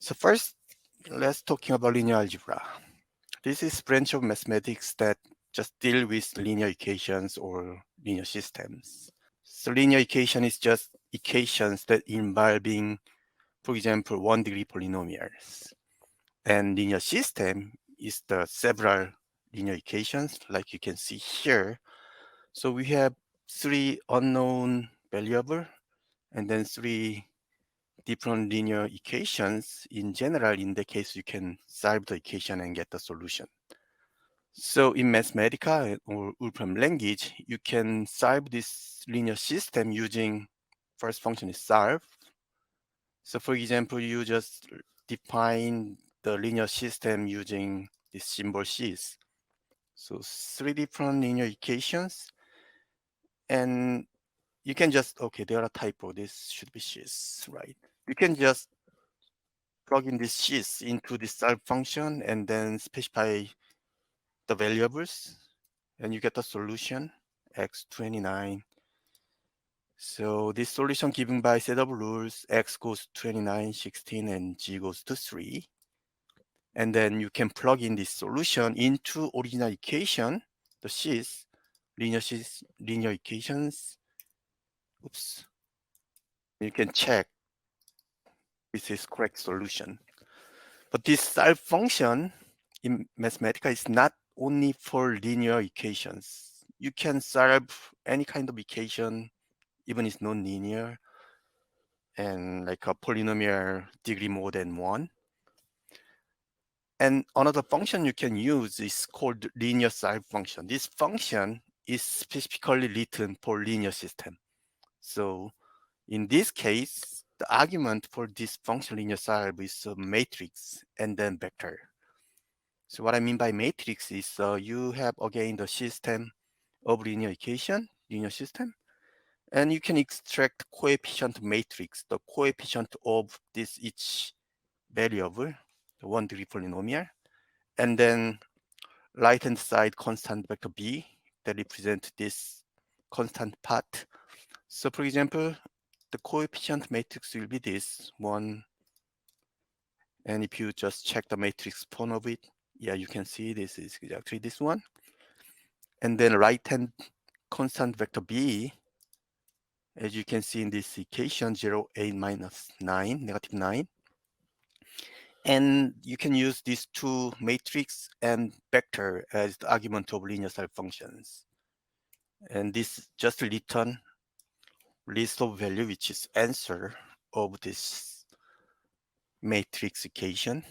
So first, let's talking about linear algebra. This is branch of mathematics that just deal with linear equations or linear systems. So linear equation is just equations that involving, for example, 1-degree polynomials. And linear system is the several linear equations, like you can see here. So we have three unknown variable and then three different linear equations. In general, in the case, you can solve the equation and get the solution. So in Mathematica or Wolfram language, you can solve this linear system using first function is solve. So for example, you just define the linear system using this symbol C's. So three different linear equations, and you can just, okay, there are typo, this should be C's, right? You can just plug in this C's into the solve function and then specify the variables, and you get the solution, x29. So this solution given by set of rules, x goes 29, 16, and g goes to 3. And then you can plug in this solution into original equation, the C's, linear equations. Oops. You can check this is correct solution. But this solve function in Mathematica is not only for linear equations. You can solve any kind of equation, even it's non-linear, and like a polynomial degree more than 1. And another function you can use is called linear solve function. This function is specifically written for linear system. So in this case, the argument for this function linear solve is a matrix and then vector. So what I mean by matrix is you have again the system of linear equation, linear system, and you can extract coefficient matrix, the coefficient of this each variable, the 1-degree polynomial, and then right-hand side constant vector b that represent this constant part. So for example, the coefficient matrix will be this one, and if you just check the matrix form of it, yeah, you can see this is exactly this one. And then right-hand constant vector b, as you can see in this equation, 0, 8, minus 9, negative 9. And you can use these two matrix and vector as the argument of linear solve functions. And this just return list of value, which is answer of this matrix equation.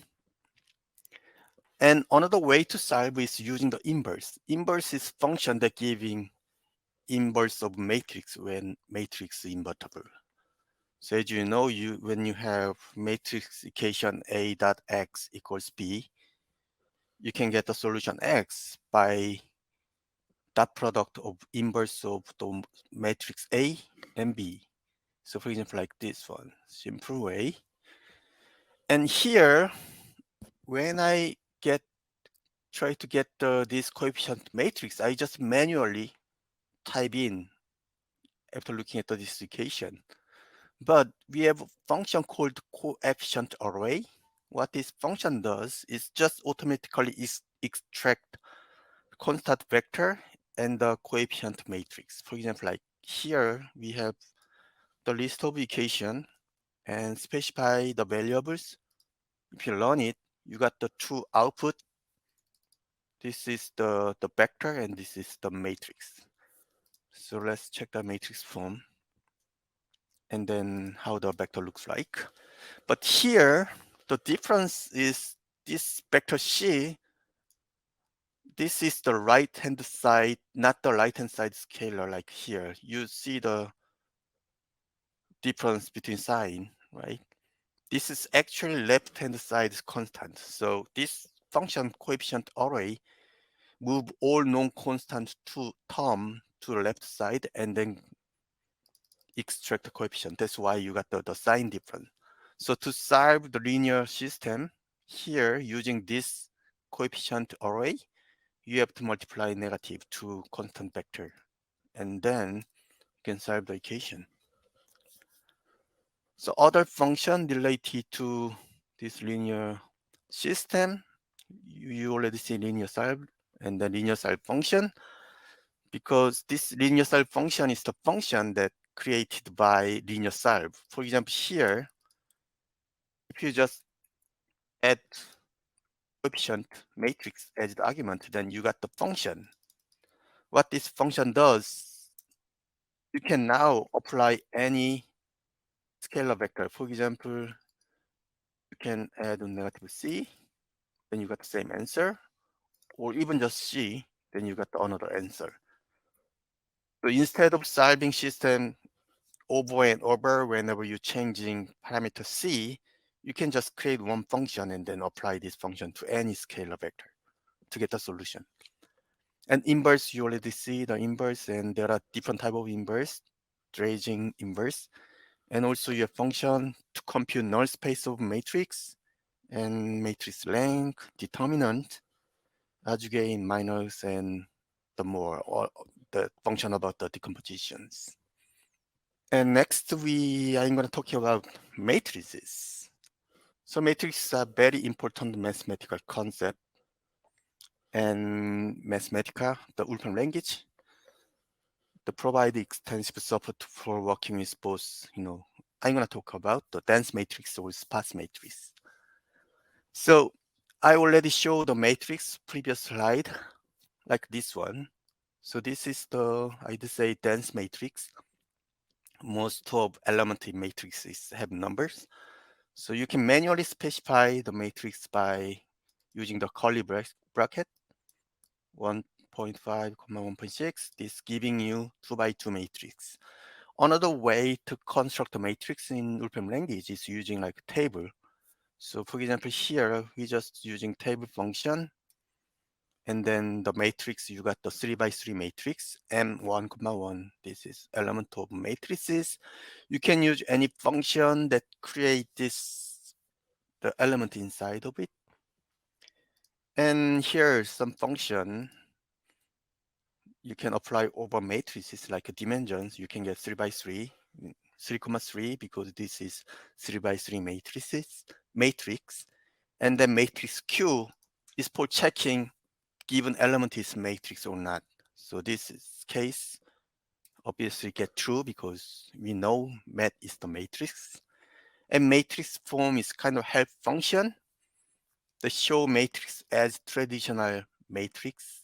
And another way to solve is using the inverse. Inverse is function that giving inverse of matrix when matrix is invertible. So as you know, when you have matrix equation A dot x equals B, you can get the solution x by dot product of inverse of the matrix A and B. So for example, like this one, simple way. And here, when I try to get this coefficient matrix, I just manually type in after looking at this equation. But we have a function called coefficient array. What this function does is just automatically extract constant vector and the coefficient matrix. For example, like here we have the list of equation and specify the variables. If you run it, you got the two output. This is the vector and this is the matrix. So let's check the matrix form and then how the vector looks like. But here, the difference is this vector C, this is the right-hand side, not the right-hand side scalar like here. You see the difference between sign, right? This is actually left-hand side constant. So this function coefficient array move all non-constant term to the left side and then extract the coefficient. That's why you got the sign difference. So to solve the linear system here using this coefficient array, you have to multiply negative to constant vector, and then you can solve the equation. So other function related to this linear system, you already see linear solve and the linear solve function, because this linear solve function is the function that created by linear solve. For example, here, if you just add coefficient matrix as the argument, then you got the function. What this function does, you can now apply any scalar vector. For example, you can add a negative c, then you got the same answer, or even just c, then you got another answer. So instead of solving system over and over whenever you're changing parameter c, you can just create one function and then apply this function to any scalar vector to get the solution. And inverse, you already see the inverse, and there are different type of inverse, Draging inverse, and also your function to compute null space of matrix and matrix length, determinant, adjugate, minus, and the more, or the function about the decompositions. And next, I'm going to talk about matrices. So matrices are very important mathematical concept, and Mathematica, the Wolfram language, they provide extensive support for working with both, I'm going to talk about the dense matrix or sparse matrix. So I already showed the matrix previous slide, like this one. So this is the, I'd say, dense matrix. Most of elementary matrices have numbers. So you can manually specify the matrix by using the curly bracket, 1.5, 1.6, this giving you 2 by 2 matrix. Another way to construct a matrix in Wolfram language is using like a table. So for example, here we just using table function, and then the matrix, you got the 3 by 3 matrix, M1, 1. This is element of matrices. You can use any function that create this, the element inside of it. And here's some function you can apply over matrices like dimensions. You can get 3 by 3, 3, because this is 3 by 3 matrix. And then matrix Q is for checking given element is matrix or not. So this is case obviously get true because we know mat is the matrix. And matrix form is kind of help function. The show matrix as traditional matrix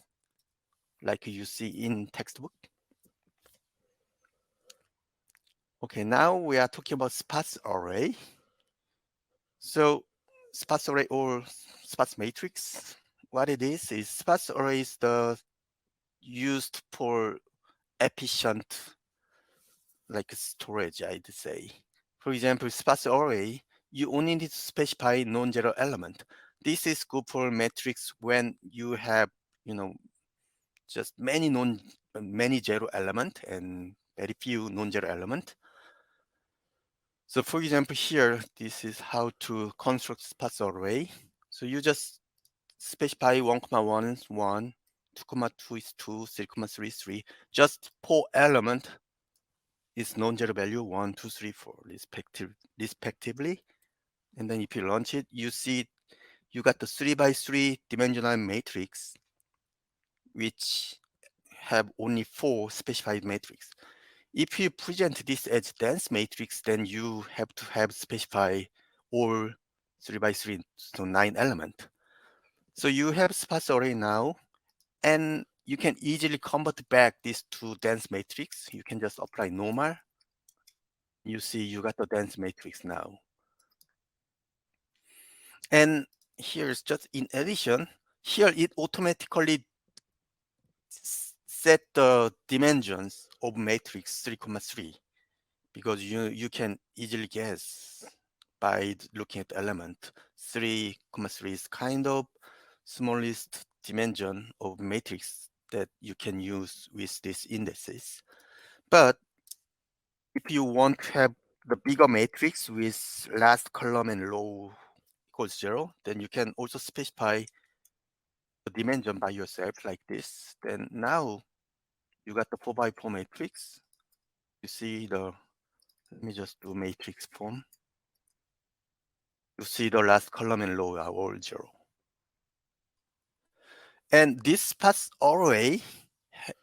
like you see in textbook. Okay, now we are talking about sparse array. So sparse array or sparse matrix, what it is sparse array is the used for efficient like storage, I'd say. For example, sparse array, you only need to specify non-zero element. This is good for matrix when you have, just many zero element and very few non-zero element. So for example, here, this is how to construct sparse array. So you just specify 1, 1 is 1, 2, 2 is 2, 3, 3 is 3. Just 4 element is non-zero value 1, 2, 3, 4 respectively. And then if you launch it, you see you got the 3 by 3 dimensional matrix, which have only 4 specified matrix. If you present this as dense matrix, then you have to have specify all 3 by 3, so 9 element. So you have sparse array now, and you can easily convert back this to dense matrix. You can just apply normal. You see you got the dense matrix now. And here's just in addition, here it automatically set the dimensions of matrix 3, 3, because you can easily guess by looking at element 3, 3 is kind of smallest dimension of matrix that you can use with these indices. But if you want to have the bigger matrix with last column and row equals 0, then you can also specify the dimension by yourself like this. Then now you got the 4 by 4 matrix. You see let me just do matrix form. You see the last column and row are all 0. And this path array,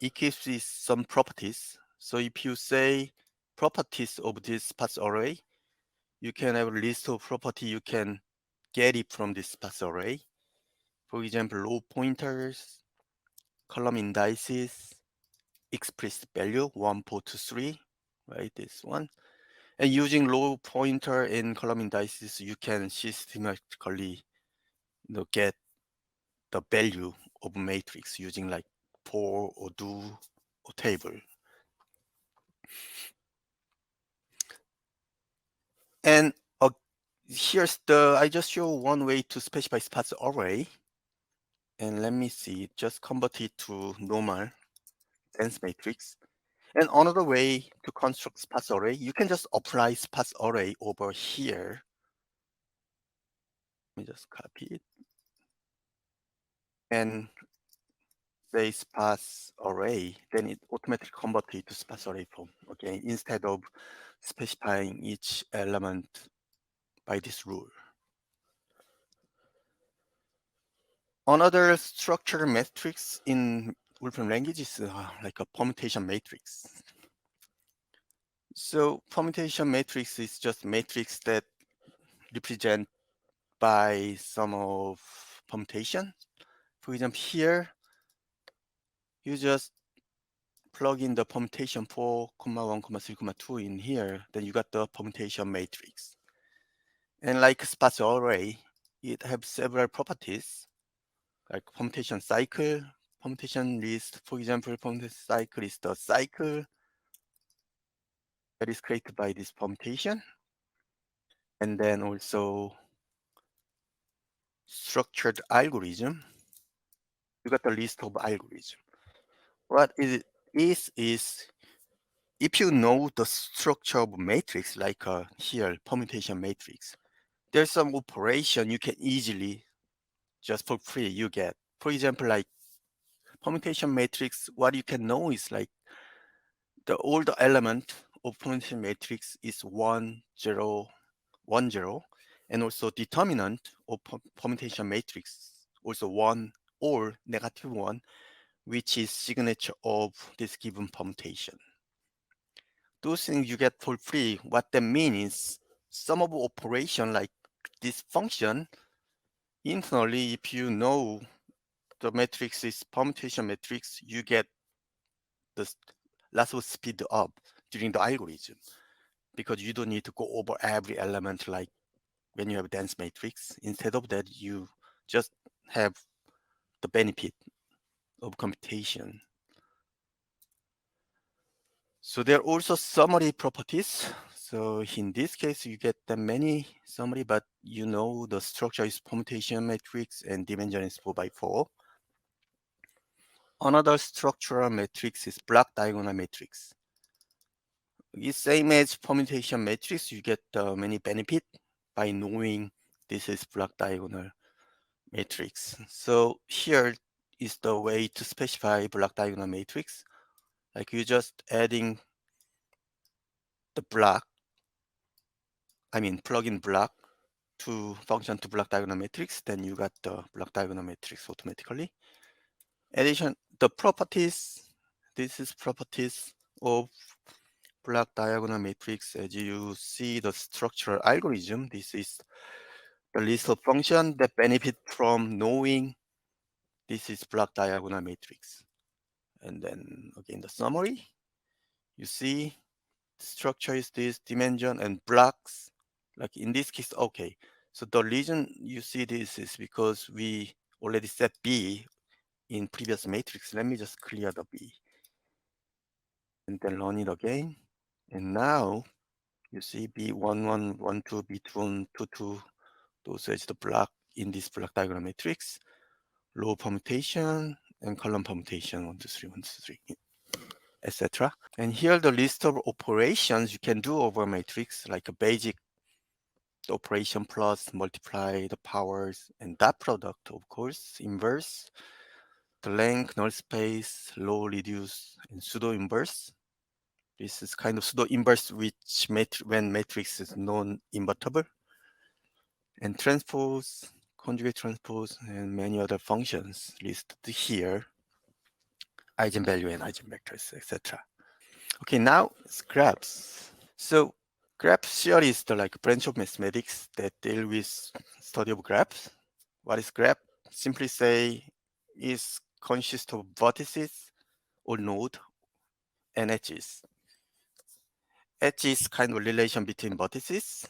it gives you some properties. So if you say properties of this path array, you can have a list of property you can get it from this path array. For example, row pointers, column indices, explicit value 1, 4, 2, 3, right? This one. And using row pointer and column indices, you can systematically get the value of matrix using like for or do or table. And here's I just show one way to specify path array. And let me see, just convert it to normal dense matrix. And another way to construct sparse array, you can just apply sparse array over here. Let me just copy it. And say sparse array, then it automatically converts it to sparse array form, okay, instead of specifying each element by this rule. Another structured matrix in Wolfram language is like a permutation matrix. So permutation matrix is just matrix that represent by sum of permutation. For example, here you just plug in the permutation 4, 1, 3, 2 in here, then you got the permutation matrix. And like sparse array, it has several properties like permutation cycle, permutation list. For example, permutation cycle is the cycle that is created by this permutation. And then also structured algorithm. You got the list of algorithm. What it is if you know the structure of matrix, like here, permutation matrix, there's some operation you can easily, just for free, you get. For example, like permutation matrix, what you can know is like all the element of permutation matrix is 1, 0, 1, 0, and also determinant of permutation matrix, also 1 or -1, which is signature of this given permutation. Those things you get for free. What that means is some of operation like this function, internally, if you know the matrix is permutation matrix, you get the lots of speed up during the algorithm because you don't need to go over every element like when you have dense matrix. Instead of that, you just have the benefit of computation. So there are also summary properties. So in this case, you get the many summary, but you know the structure is permutation matrix and dimension is 4x4. Another structural matrix is block diagonal matrix. It's same as permutation matrix. You get many benefit by knowing this is block diagonal matrix. So here is the way to specify block diagonal matrix. Like you just adding the block, plug in block to function to block diagonal matrix, then you got the block diagonal matrix automatically. Addition, the properties, this is properties of block diagonal matrix. As you see the structural algorithm, this is the list of functions that benefit from knowing this is block diagonal matrix. And then again, the summary, you see structure is this dimension and blocks, like in this case, okay. So the reason you see this is because we already set B in previous matrix. Let me just clear the B and then run it again. And now you see B11, 12, B21, 22, those is the block in this block diagonal matrix, row permutation and column permutation, 1, 2, 3, 1, 2, 3, etc. And here the list of operations you can do over a matrix, like a basic the operation plus, multiply, the powers, and dot product, of course, inverse, the length, null space, row reduce, and pseudo inverse. This is kind of pseudo inverse which when matrix is non-invertible. and transpose, conjugate transpose, and many other functions listed here, eigenvalue and eigenvectors, etc. Okay, now it's graphs. So graph theory is the like branch of mathematics that deal with study of graphs. What is graph? Simply say is consists of vertices or node and edges. Edge is kind of relation between vertices,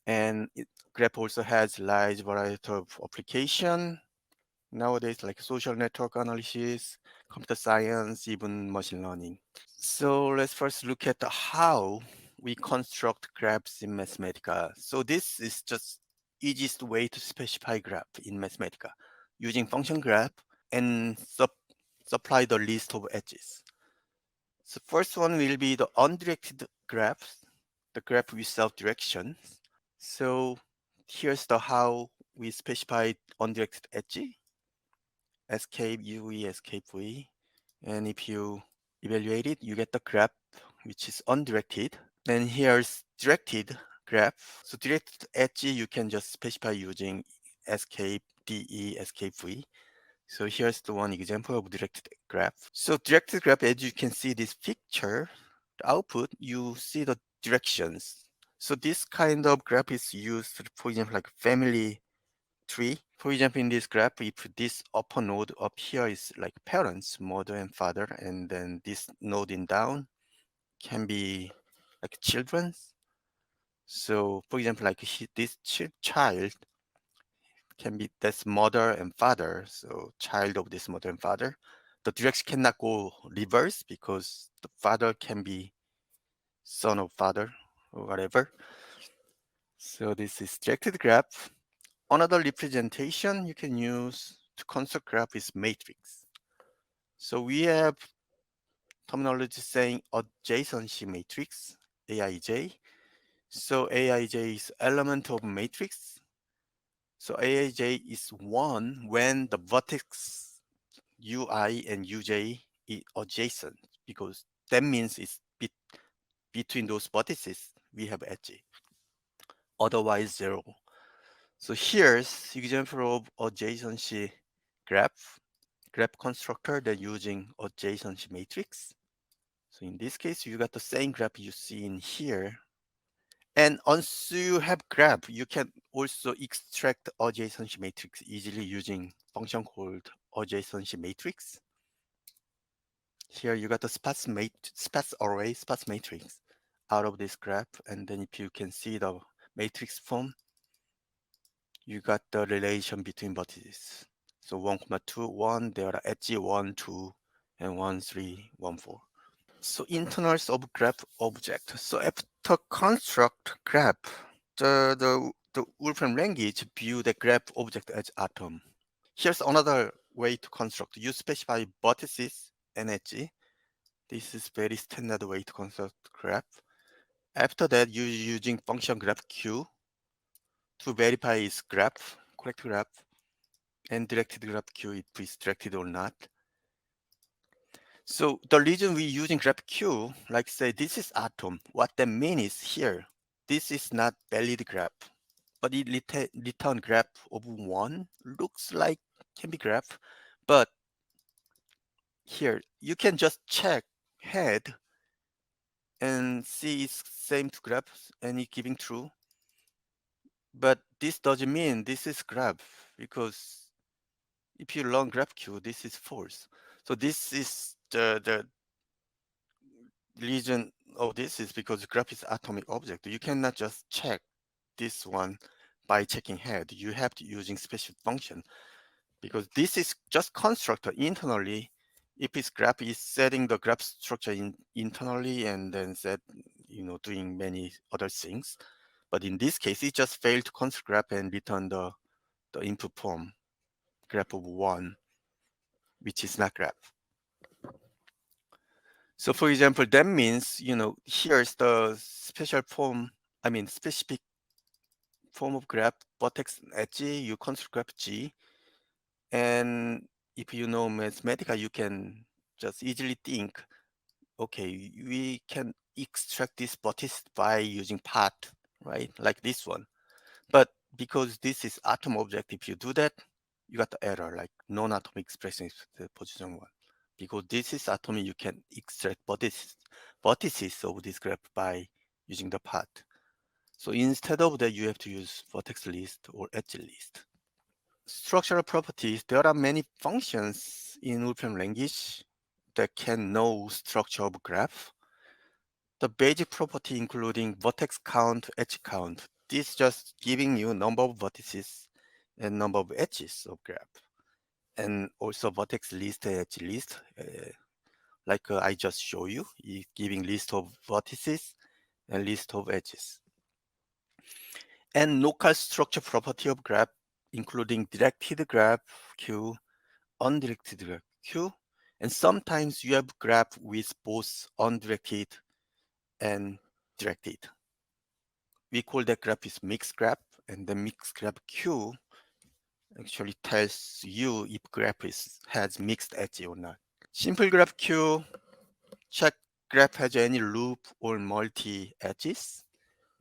and graph also has large variety of application nowadays, like social network analysis, computer science, even machine learning. So let's first look at how we construct graphs in Mathematica. So this is just easiest way to specify graph in Mathematica using function graph and supply the list of edges. So first one will be the undirected graphs, the graph without direction. So here's the how we specify undirected edge, escape UE, escape V. And if you evaluate it, you get the graph which is undirected. Then here's directed graph. So directed edge you can just specify using escape DE, escape V. So here's the one example of directed graph. So directed graph, as you can see this picture, the output, you see the directions. So this kind of graph is used, for example, like family tree. For example, in this graph, if this upper node up here is like parents, mother and father, and then this node in down can be like children. So for example, like this child can be that's mother and father, so child of this mother and father. The direction cannot go reverse because the father can be son of father or whatever. So this is directed graph. Another representation you can use to construct graph is matrix. So we have terminology saying adjacency matrix, AIJ. So AIJ is element of matrix. So AIJ is one when the vertex UI and UJ is adjacent, because that means it's between those vertices we have edge. Otherwise zero. So here's example of adjacency graph constructor that using adjacency matrix. So in this case, you got the same graph you see in here. And once you have graph, you can also extract adjacency matrix easily using function called adjacency matrix. Here you got the sparse array, sparse matrix out of this graph. And then if you can see the matrix form, you got the relation between vertices. So 1, 2, 1, there are edge 1, 2, and 1, 3, 1, 4. So internals of graph object. So after construct graph, the Wolfram language view the graph object as atom. Here's another way to construct. You specify vertices and edge. This is very standard way to construct graph. After that, you're using function graph Q to verify its graph, correct graph, and directed graph Q if it's directed or not. So the reason we're using graph Q, like say this is atom, what that means is here, this is not valid graph, but it return graph of 1, looks like can be graph, but here you can just check head and see it's same to graph and it giving true. But this doesn't mean this is graph, because if you learn graph Q, this is false. So this is the reason of this is because graph is atomic object. You cannot just check this one by checking head. You have to using special function, because this is just constructor internally. If its graph is setting the graph structure internally and then set, doing many other things. But in this case, it just failed to construct graph and return the input form, graph of 1, which is not graph. So for example, that means, here's the special form, specific form of graph, vertex edge, you construct graph G. And if you know Mathematica, you can just easily think, okay, we can extract this vertex by using path, right? Like this one. But because this is atom object, if you do that, you got the error, like non-atomic expression is the position 1. Because this is atom, you can extract vertices of this graph by using the path. So instead of that, you have to use vertex list or edge list. Structural properties, there are many functions in Wolfram language that can know structure of graph. The basic property including vertex count, edge count. This just giving you number of vertices and number of edges of graph. And also vertex list, edge list, like I just show you, is giving list of vertices and list of edges. And local structure property of graph, including directed graph Q, undirected graph Q, and sometimes you have graph with both undirected and directed. We call that graph is mixed graph, and the mixed graph Q actually tells you if graph has mixed edge or not. Simple graph Q, check graph has any loop or multi edges,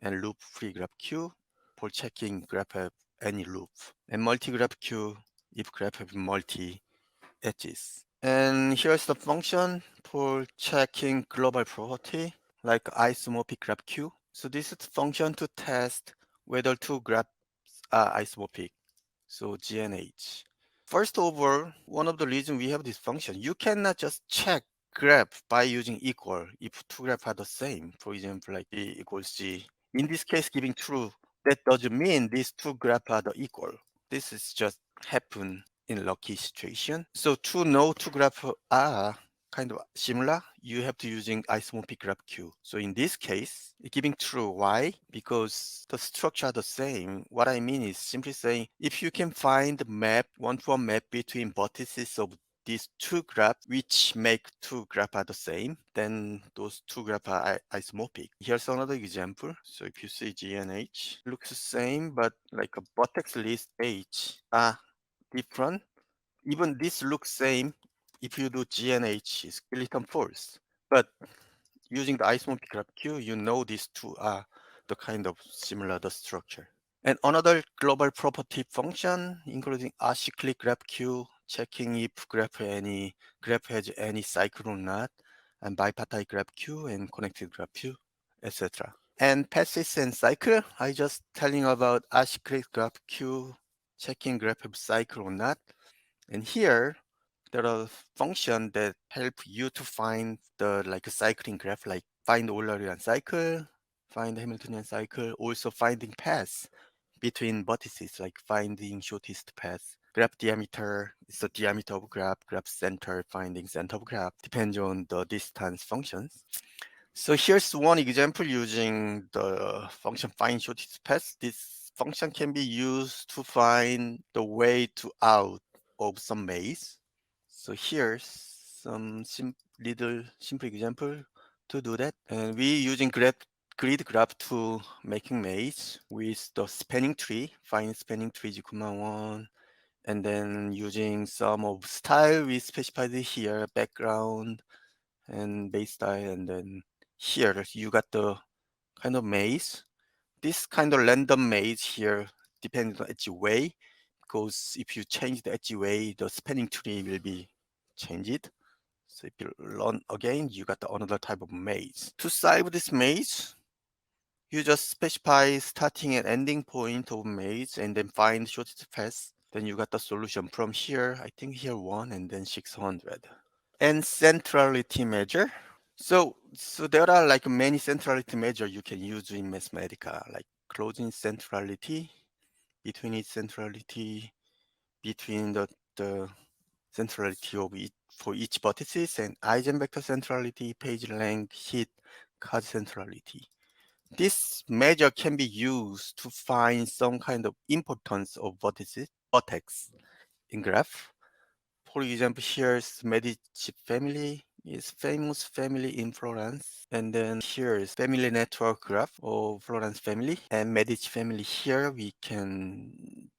and loop free graph Q for checking graph have any loop, and multi graph Q if graph have multi edges. And here's the function for checking global property like isomorphic graph Q. So this is the function to test whether two graphs are isomorphic. So GNH. First of all, one of the reasons we have this function, you cannot just check graph by using equal if two graphs are the same. For example, like B equals G. In this case, giving true, that doesn't mean these two graphs are the equal. This is just happen in lucky situation. So to know two graphs are kind of similar, you have to using isomorphic graph Q. So in this case, giving true. Why? Because the structure are the same. What I mean is simply saying if you can find the map, one-to-one map between vertices of these two graphs which make two graphs are the same, then those two graphs are isomorphic. Here's another example. So if you see G and H, looks the same, but like a vertex list H are different. Even this looks same. If you do G and H, it's skeleton false. But using the isomorphic graph Q, you know these two are the kind of similar the structure. And another global property function, including acyclic graph Q, checking if graph has any cycle or not, and bipartite graph Q and connected graph Q, etc. And passes and cycle, I just telling about acyclic graph Q, checking graph have cycle or not. And here, there are functions that help you to find the like a cycling graph, like find Eulerian cycle, find Hamiltonian cycle, also finding paths between vertices, like finding shortest path. Graph diameter is the diameter of graph, graph center, finding center of graph, depends on the distance functions. So here's one example using the function find shortest path. This function can be used to find the way to out of some maze. So here's some simple example to do that. And we using grid graph to making maze with the spanning tree, find spanning tree is equal to 1, and then using some of style we specified here, background and base style, and then here you got the kind of maze. This kind of random maze here depends on edge way, because if you change the edge way, the spanning tree will be changed. So if you run again, you got another type of maze. To solve this maze, you just specify starting and ending point of maze and then find shortest path. Then you got the solution from here, I think here 1 and then 600. And centrality measure. So there are like many centrality measure you can use in Mathematica, like closing centrality, between its centrality, between the centrality of each for each vertices, and eigenvector centrality, page length, heat, card centrality. This measure can be used to find some kind of importance of vertex in graph. For example, here's Medici family is famous family in Florence, and then here's family network graph of Florence family and Medici family. Here we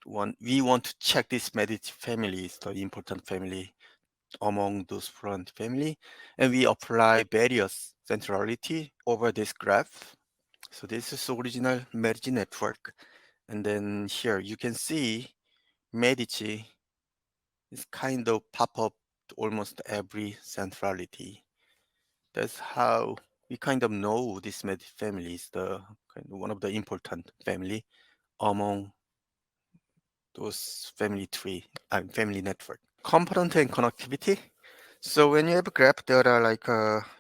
want to check this Medici family is the important family among those Florence family, and we apply various centrality over this graph. So this is original Medici network, And then here you can see Medici is kind of pop up to almost every centrality. That's how we kind of know this Medici family is the kind of one of the important family among those family tree and family network. Component and connectivity. So when you have a graph, there are like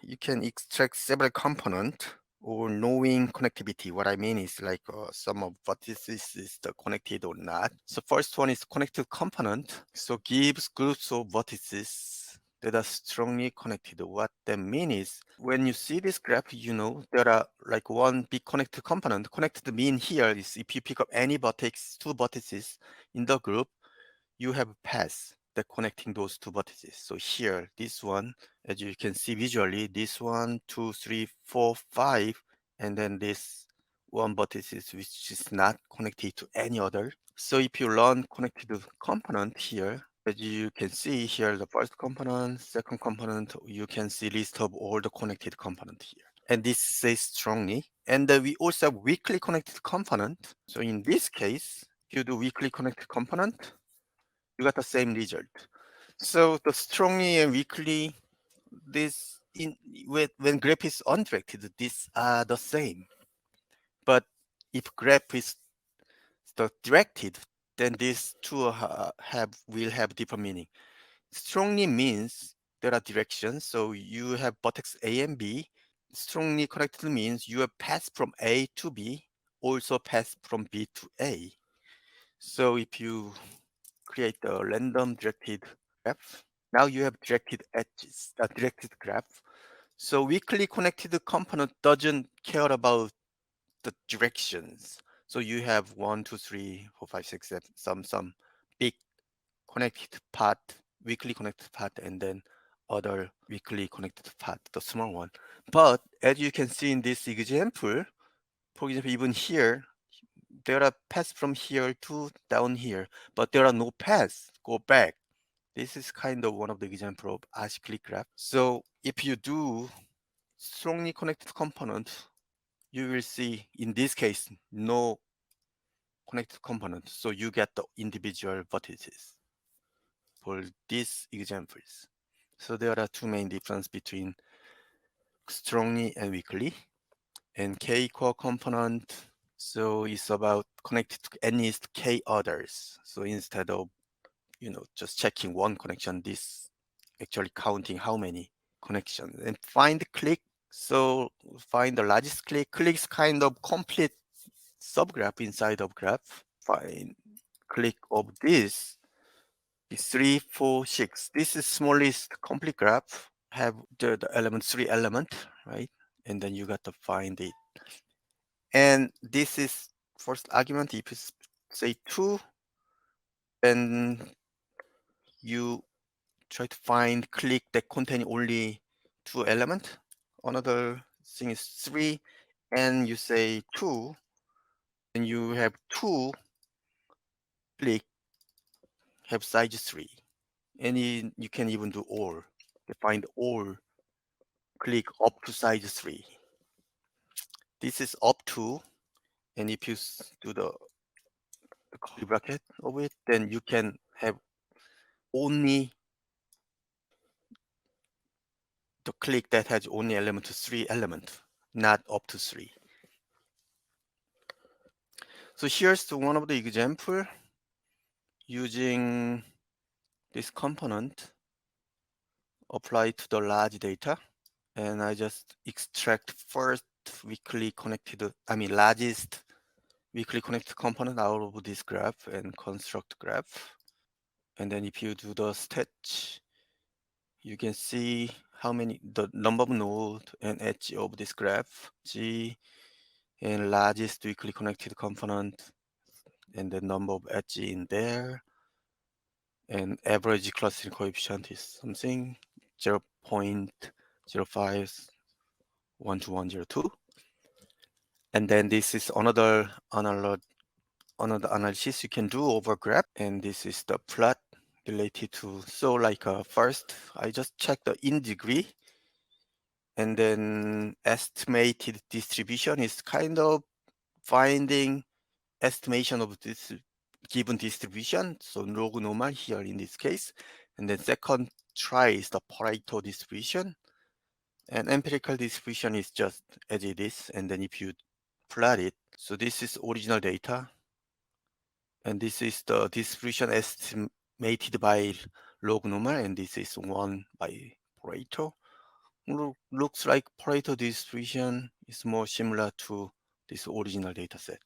you can extract several components or knowing connectivity. What I mean is like some of what is the connected or not. So first one is connected component. So gives groups of vertices that are strongly connected. What that means is when you see this graph, you know there are like one big connected component. Connected mean here is if you pick up any vertex, two vertices in the group, you have a path that connecting those two vertices. So here, this one, as you can see visually, this 1, 2, 3, 4, 5, and then this one vertices which is not connected to any other. So if you run connected component here, as you can see here, the first component, second component, you can see list of all the connected component here. And this says strongly. And we also have weakly connected component. So in this case, if you do weakly connected component, you got the same result. So the strongly and weakly, this in when graph is undirected, these are the same. But if graph is the directed, then these two will have different meaning. Strongly means there are directions, so you have vertex A and B. Strongly connected means you have path from A to B, also path from B to A. So if you create a random directed graph, now you have directed edges, a directed graph. So weakly connected component doesn't care about the directions. So you have 1, 2, 3, 4, 5, 6, 7, some big connected part, weakly connected part, and then other weakly connected part, the small one. But as you can see in this example, for example, even here, there are paths from here to down here, but there are no paths go back. This is kind of one of the example of acyclic graph. So if you do strongly connected component, you will see in this case no connected component. So you get the individual vertices for these examples. So there are two main difference between strongly and weakly. And k-core component, so it's about connected to at least k others. So instead of just checking one connection, this actually counting how many connections. And find click, so find the largest click. Clicks kind of complete subgraph inside of graph. Find click of this is 3, 4, 6. This is smallest complete graph, have the element 3 element, right? And then you got to find it. And this is first argument. If you say 2, then you try to find click that contain only 2 element. Another thing is 3, and you say 2, and you have 2 click have size 3. And you can even do all. You find all click up to size 3. This is up to, and if you do the curly bracket of it, then you can have only the click that has only element to 3 element, not up to 3. So here's one of the example using this component applied to the large data. And I just extract first largest weakly connected component out of this graph and construct graph. And then if you do the stitch, you can see the number of node and edge of this graph, G, and largest weakly connected component, and the number of edge in there, and average clustering coefficient is something 0.0512. And then this is another analysis you can do over graph, and this is the plot related to. So like first I just check the in degree, and then estimated distribution is kind of finding estimation of this given distribution, so log normal here in this case. And then second try is the Pareto distribution. And empirical distribution is just as it is. And then if you plot it, so this is original data. And this is the distribution estimated by log normal, and this is 1 by Pareto. Looks like Pareto distribution is more similar to this original data set.